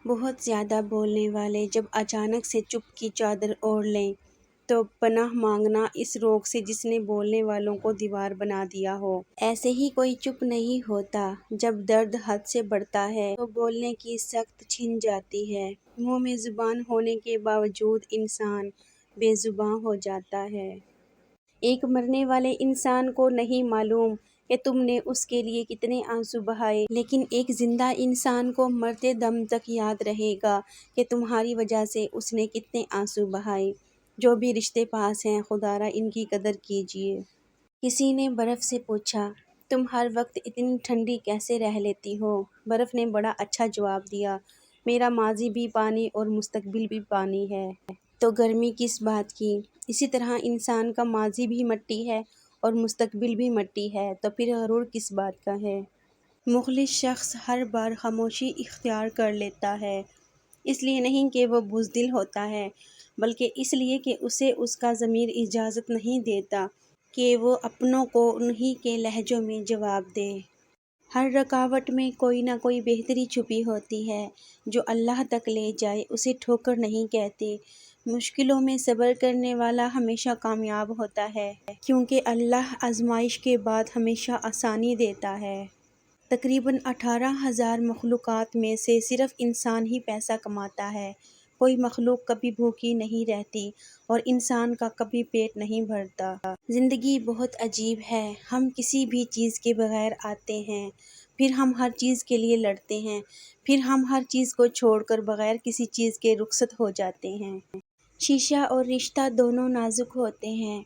بہت زیادہ بولنے والے جب اچانک سے چپ کی چادر اوڑھ لیں تو پناہ مانگنا اس روگ سے جس نے بولنے والوں کو دیوار بنا دیا ہو۔ ایسے ہی کوئی چپ نہیں ہوتا، جب درد حد سے بڑھتا ہے تو بولنے کی سخت چھن جاتی ہے، منہ میں زبان ہونے کے باوجود انسان بے زباں ہو جاتا ہے۔ ایک مرنے والے انسان کو نہیں معلوم کہ تم نے اس کے لیے کتنے آنسو بہائے، لیکن ایک زندہ انسان کو مرتے دم تک یاد رہے گا کہ تمہاری وجہ سے اس نے کتنے آنسو بہائے۔ جو بھی رشتے پاس ہیں، خدا را ان کی قدر کیجیے۔ کسی نے برف سے پوچھا، تم ہر وقت اتنی ٹھنڈی کیسے رہ لیتی ہو؟ برف نے بڑا اچھا جواب دیا، میرا ماضی بھی پانی اور مستقبل بھی پانی ہے، تو گرمی کس بات کی؟ اسی طرح انسان کا ماضی بھی مٹی ہے اور مستقبل بھی مٹی ہے، تو پھر غرور کس بات کا ہے؟ مخلص شخص ہر بار خاموشی اختیار کر لیتا ہے، اس لیے نہیں کہ وہ بزدل ہوتا ہے، بلکہ اس لیے کہ اسے اس کا ضمیر اجازت نہیں دیتا کہ وہ اپنوں کو انہی کے لہجوں میں جواب دے۔ ہر رکاوٹ میں کوئی نہ کوئی بہتری چھپی ہوتی ہے جو اللہ تک لے جائے، اسے ٹھوکر نہیں کہتے۔ مشکلوں میں صبر کرنے والا ہمیشہ کامیاب ہوتا ہے، کیونکہ اللہ آزمائش کے بعد ہمیشہ آسانی دیتا ہے۔ تقریباً 18,000 مخلوقات میں سے صرف انسان ہی پیسہ کماتا ہے، کوئی مخلوق کبھی بھوکی نہیں رہتی اور انسان کا کبھی پیٹ نہیں بھرتا۔ زندگی بہت عجیب ہے، ہم کسی بھی چیز کے بغیر آتے ہیں، پھر ہم ہر چیز کے لیے لڑتے ہیں، پھر ہم ہر چیز کو چھوڑ کر بغیر کسی چیز کے رخصت ہو جاتے ہیں۔ شیشہ اور رشتہ دونوں نازک ہوتے ہیں،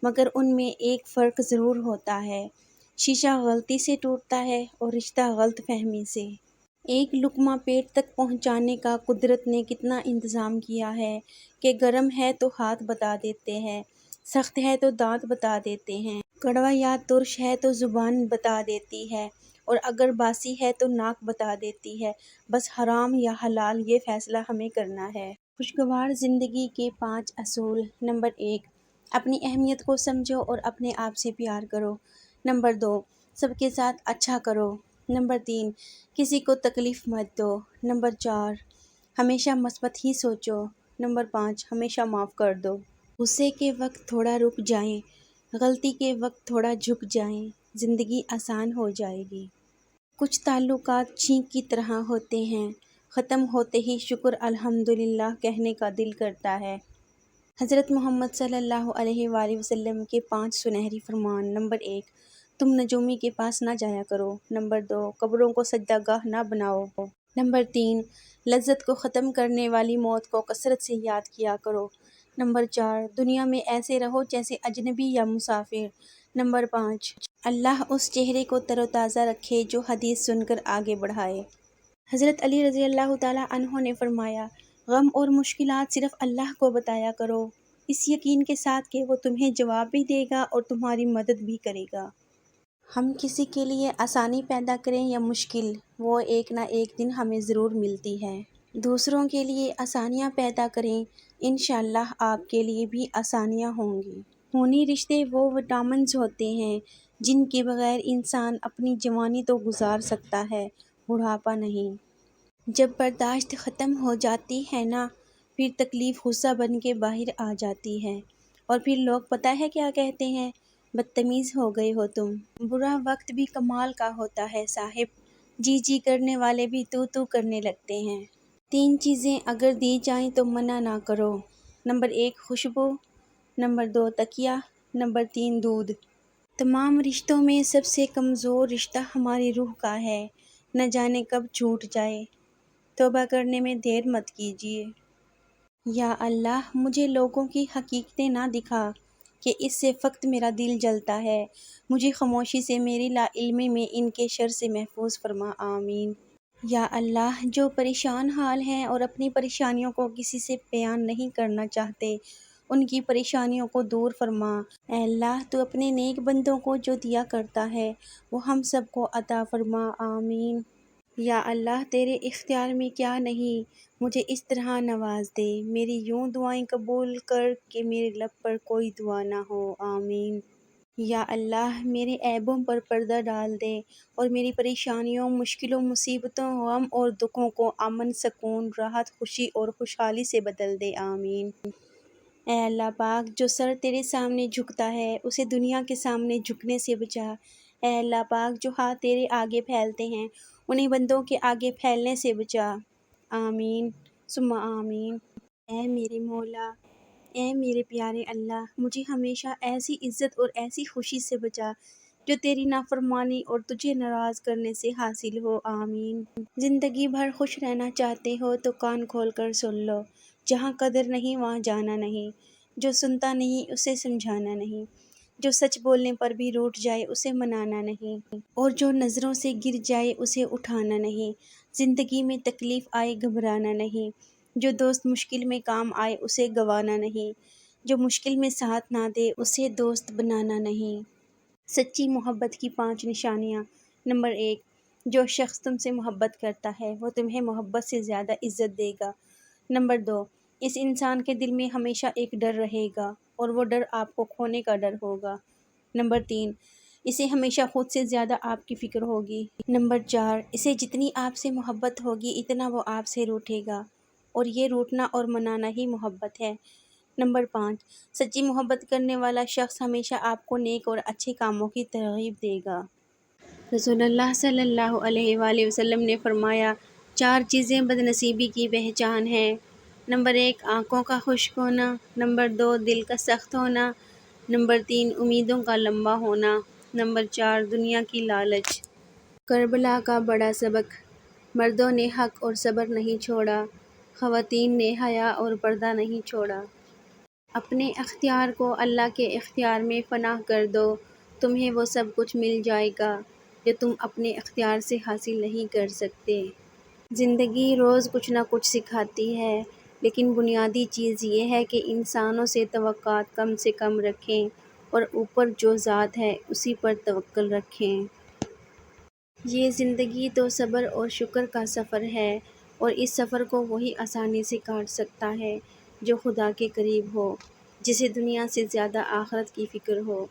مگر ان میں ایک فرق ضرور ہوتا ہے، شیشہ غلطی سے ٹوٹتا ہے اور رشتہ غلط فہمی سے۔ ایک لقمہ پیٹ تک پہنچانے کا قدرت نے کتنا انتظام کیا ہے کہ گرم ہے تو ہاتھ بتا دیتے ہیں، سخت ہے تو دانت بتا دیتے ہیں، کڑوا یا ترش ہے تو زبان بتا دیتی ہے، اور اگر باسی ہے تو ناک بتا دیتی ہے، بس حرام یا حلال یہ فیصلہ ہمیں کرنا ہے۔ خوشگوار زندگی کے 5 اصول۔ نمبر 1، اپنی اہمیت کو سمجھو اور اپنے آپ سے پیار کرو۔ نمبر 2، سب کے ساتھ اچھا کرو۔ نمبر 3، کسی کو تکلیف مت دو۔ نمبر 4، ہمیشہ مثبت ہی سوچو۔ نمبر 5، ہمیشہ معاف کر دو۔ غصے کے وقت تھوڑا رک جائیں، غلطی کے وقت تھوڑا جھک جائیں، زندگی آسان ہو جائے گی۔ کچھ تعلقات چھینک کی طرح ہوتے ہیں، ختم ہوتے ہی شکر الحمدللہ کہنے کا دل کرتا ہے۔ حضرت محمد صلی اللہ علیہ وآلہ وسلم کے 5 سنہری فرمان۔ نمبر 1، تم نجومی کے پاس نہ جایا کرو۔ نمبر 2، قبروں کو سجدہ گاہ نہ بناؤ۔ نمبر 3، لذت کو ختم کرنے والی موت کو کثرت سے یاد کیا کرو۔ نمبر 4، دنیا میں ایسے رہو جیسے اجنبی یا مسافر۔ نمبر 5، اللہ اس چہرے کو تر و تازہ رکھے جو حدیث سن کر آگے بڑھائے۔ حضرت علی رضی اللہ تعالیٰ عنہ نے فرمایا، غم اور مشکلات صرف اللہ کو بتایا کرو، اس یقین کے ساتھ کہ وہ تمہیں جواب بھی دے گا اور تمہاری مدد بھی کرے گا۔ ہم کسی کے لیے آسانی پیدا کریں یا مشکل، وہ ایک نہ ایک دن ہمیں ضرور ملتی ہے۔ دوسروں کے لیے آسانیاں پیدا کریں، انشاءاللہ آپ کے لیے بھی آسانیاں ہوں گی۔ خونی رشتے وہ وٹامنز ہوتے ہیں جن کے بغیر انسان اپنی جوانی تو گزار سکتا ہے، بڑھاپا نہیں۔ جب برداشت ختم ہو جاتی ہے نا، پھر تکلیف غصہ بن کے باہر آ جاتی ہے، اور پھر لوگ پتہ ہے کیا کہتے ہیں، بدتمیز ہو گئے ہو تم۔ برا وقت بھی کمال کا ہوتا ہے صاحب، جی جی کرنے والے بھی تو کرنے لگتے ہیں۔ 3 چیزیں اگر دی جائیں تو منع نہ کرو۔ نمبر 1، خوشبو۔ نمبر 2، تکیہ۔ نمبر 3، دودھ۔ تمام رشتوں میں سب سے کمزور رشتہ ہماری روح کا ہے، نہ جانے کب چھوٹ جائے، توبہ کرنے میں دیر مت کیجیے۔ یا اللہ، مجھے لوگوں کی حقیقتیں نہ دکھا کہ اس سے فقط میرا دل جلتا ہے، مجھے خاموشی سے میری لا علمی میں ان کے شر سے محفوظ فرما، آمین۔ یا اللہ، جو پریشان حال ہیں اور اپنی پریشانیوں کو کسی سے بیان نہیں کرنا چاہتے، ان کی پریشانیوں کو دور فرما۔ اے اللہ، تو اپنے نیک بندوں کو جو دیا کرتا ہے وہ ہم سب کو عطا فرما، آمین۔ یا اللہ، تیرے اختیار میں کیا نہیں، مجھے اس طرح نواز دے، میری یوں دعائیں قبول کر کہ میرے لب پر کوئی دعا نہ ہو، آمین۔ یا اللہ میرے عیبوں پر پردہ ڈال دے اور میری پریشانیوں، مشکلوں، مصیبتوں، غم اور دکھوں کو امن، سکون، راحت، خوشی اور خوشحالی سے بدل دے، آمین۔ اے اللہ پاک، جو سر تیرے سامنے جھکتا ہے اسے دنیا کے سامنے جھکنے سے بچا۔ اے اللہ پاک، جو ہاتھ تیرے آگے پھیلتے ہیں انہیں بندوں کے آگے پھیلنے سے بچا، آمین ثم آمین۔ اے میرے مولا، اے میرے پیارے اللہ، مجھے ہمیشہ ایسی عزت اور ایسی خوشی سے بچا جو تیری نافرمانی اور تجھے ناراض کرنے سے حاصل ہو، آمین۔ زندگی بھر خوش رہنا چاہتے ہو تو کان کھول کر سن لو، جہاں قدر نہیں وہاں جانا نہیں، جو سنتا نہیں اسے سمجھانا نہیں، جو سچ بولنے پر بھی روٹھ جائے اسے منانا نہیں، اور جو نظروں سے گر جائے اسے اٹھانا نہیں۔ زندگی میں تکلیف آئے گھبرانا نہیں، جو دوست مشکل میں کام آئے اسے گنوانا نہیں، جو مشکل میں ساتھ نہ دے اسے دوست بنانا نہیں۔ سچی محبت کی 5 نشانیاں۔ نمبر 1، جو شخص تم سے محبت کرتا ہے وہ تمہیں محبت سے زیادہ عزت دے گا۔ نمبر 2، اس انسان کے دل میں ہمیشہ ایک ڈر رہے گا اور وہ ڈر آپ کو کھونے کا ڈر ہوگا۔ نمبر 3، اسے ہمیشہ خود سے زیادہ آپ کی فکر ہوگی۔ نمبر 4، اسے جتنی آپ سے محبت ہوگی اتنا وہ آپ سے روٹھے گا، اور یہ روٹنا اور منانا ہی محبت ہے۔ نمبر 5، سچی محبت کرنے والا شخص ہمیشہ آپ کو نیک اور اچھے کاموں کی ترغیب دے گا۔ رسول اللہ صلی اللہ علیہ وآلہ وسلم نے فرمایا، 4 چیزیں بد نصیبی کی پہچان ہیں۔ نمبر 1، آنکھوں کا خشک ہونا۔ نمبر 2، دل کا سخت ہونا۔ نمبر 3، امیدوں کا لمبا ہونا۔ نمبر 4، دنیا کی لالچ۔ کربلا کا بڑا سبق۔ مردوں نے حق اور صبر نہیں چھوڑا، خواتین نے حیا اور پردہ نہیں چھوڑا۔ اپنے اختیار کو اللہ کے اختیار میں فنا کر دو، تمہیں وہ سب کچھ مل جائے گا جو تم اپنے اختیار سے حاصل نہیں کر سکتے۔ زندگی روز کچھ نہ کچھ سکھاتی ہے، لیکن بنیادی چیز یہ ہے کہ انسانوں سے توقعات کم سے کم رکھیں اور اوپر جو ذات ہے اسی پر توکل رکھیں۔ یہ زندگی تو صبر اور شکر کا سفر ہے، اور اس سفر کو وہی آسانی سے کاٹ سکتا ہے جو خدا کے قریب ہو، جسے دنیا سے زیادہ آخرت کی فکر ہو،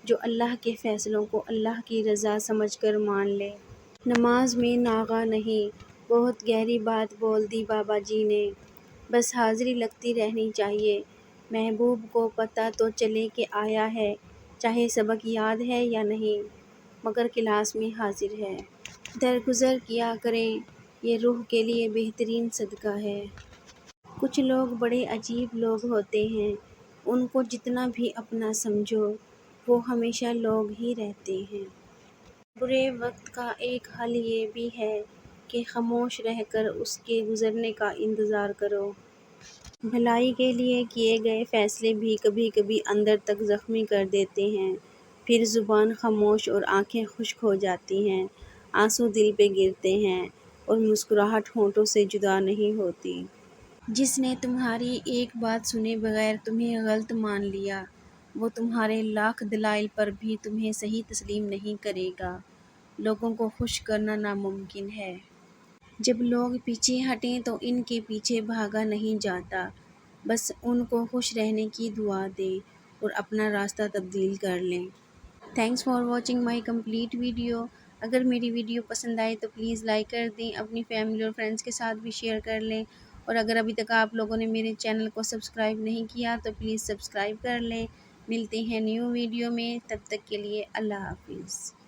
جو اللہ کے فیصلوں کو اللہ کی رضا سمجھ کر مان لے۔ نماز میں ناغہ نہیں، بہت گہری بات بول دی بابا جی نے، بس حاضری لگتی رہنی چاہیے۔ محبوب کو پتہ تو چلے کہ آیا ہے، چاہے سبق یاد ہے یا نہیں، مگر کلاس میں حاضر ہے۔ درگزر کیا کریں، یہ روح کے لیے بہترین صدقہ ہے۔ کچھ لوگ بڑے عجیب لوگ ہوتے ہیں، ان کو جتنا بھی اپنا سمجھو وہ ہمیشہ لوگ ہی رہتے ہیں۔ برے وقت کا ایک حل یہ بھی ہے کہ خاموش رہ کر اس کے گزرنے کا انتظار کرو۔ بھلائی کے لیے کیے گئے فیصلے بھی کبھی کبھی اندر تک زخمی کر دیتے ہیں، پھر زبان خاموش اور آنکھیں خشک ہو جاتی ہیں، آنسو دل پہ گرتے ہیں اور مسکراہٹ ہونٹوں سے جدا نہیں ہوتی۔ جس نے تمہاری ایک بات سنے بغیر تمہیں غلط مان لیا، وہ تمہارے لاکھ دلائل پر بھی تمہیں صحیح تسلیم نہیں کرے گا۔ لوگوں کو خوش کرنا ناممکن ہے۔ جب لوگ پیچھے ہٹیں تو ان کے پیچھے بھاگا نہیں جاتا، بس ان کو خوش رہنے کی دعا دیں اور اپنا راستہ تبدیل کر لیں۔ Thanks for watching my complete video. اگر میری ویڈیو پسند آئے تو پلیز لائک کر دیں، اپنی فیملی اور فرینڈس کے ساتھ بھی شیئر کر لیں، اور اگر ابھی تک آپ لوگوں نے میرے چینل کو سبسکرائب نہیں کیا تو پلیز سبسکرائب کر لیں۔ ملتے ہیں نیو ویڈیو میں، تب تک کے لیے اللہ حافظ۔